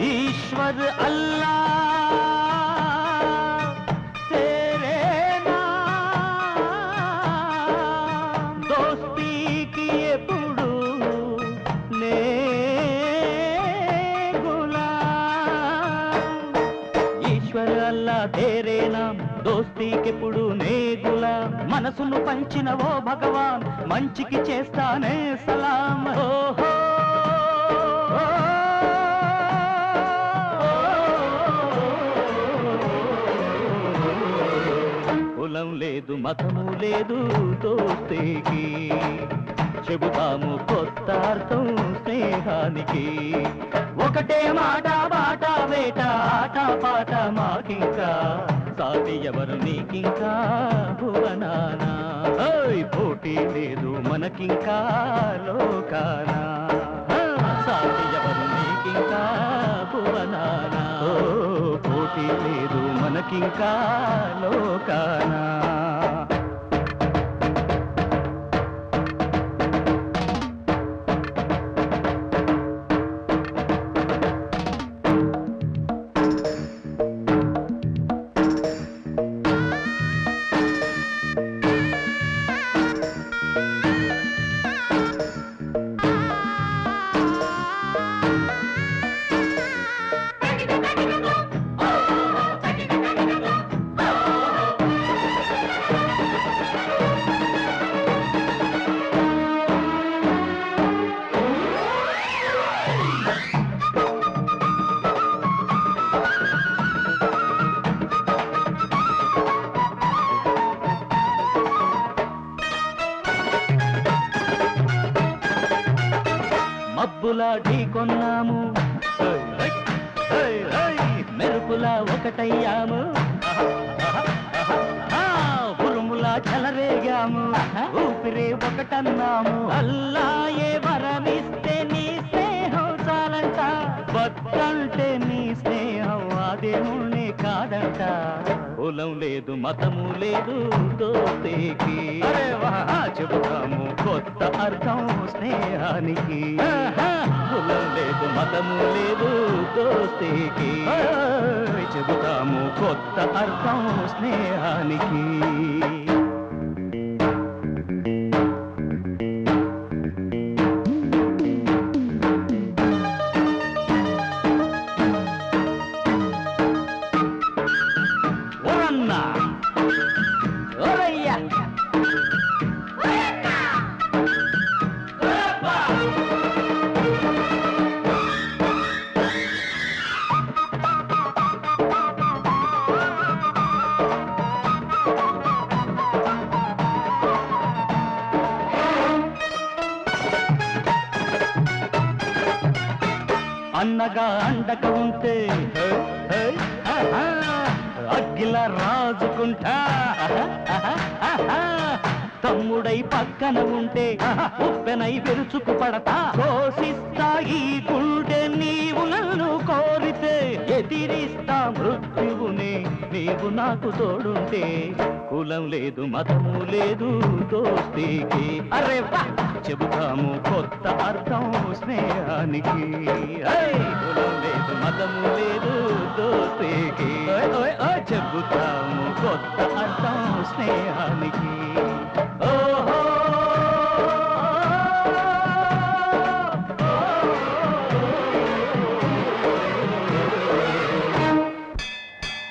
ईश्वर अल्लाह तेरे नाम दोस्ती की ఎప్పుడు నే గులాం ఈశ్వర్ అల్లా తేరే నామ్ దోస్తీకెప్పుడు నే గులాం మనసును పంచిన ఓ భగవాన్ మంచికి చేస్తానే సలాం ఓహో కులం లేదు మతము లేదు దోస్తీకి చెబుతాము కొత్త అర్థం స్నేహానికి ఒకటే మాట బాట వేట ఆట పాట మాకింకా సాటి ఎవరు నీకింకా భువనానా పోటీ లేదు మనకింకా లోకానా సాటి ఎవరు నీకింకా భువనానా పోటీ లేదు మనకింకా లోకానా మబ్బులా ఢీకొన్నాము మెరుపులా ఒకటయ్యాము ఉరుములా చెలరేగాము ఊపిరే ఒకటన్నాము అల్లాయే వరమిస్తే నీ స్నేహం చాలంట బతుకంటే నీ స్నేహం అదేమునే కాదంట కులం లేదు మతము లేదు దోస్తీకి చెబుతాము కొత్త అర్థం స్నేహానికి కులం లేదు మతము లేదు దోస్తీకి చెబుతాము కొత్త అర్థం స్నేహానికి అన్నగా అండగా ఉంటే అగ్గిలా రాజుకుంటా తమ్ముడై పక్కన ఉంటే ఉప్పెనై విరుచుకు పడతా కోసిస్తా ఈ గుండె నీవు నన్ను కోరితే ఎదిరిస్తా మృత్యువునే నీవు నాకు తోడుంటే కులం లేదు మతము లేదు దోస్తీకి అరే చెబుతాము కొత్త అర్థం స్నేహానికి కులం లేదు మతము లేదు దోస్తీకి చెబుతాము కొత్త అర్థం స్నేహానికి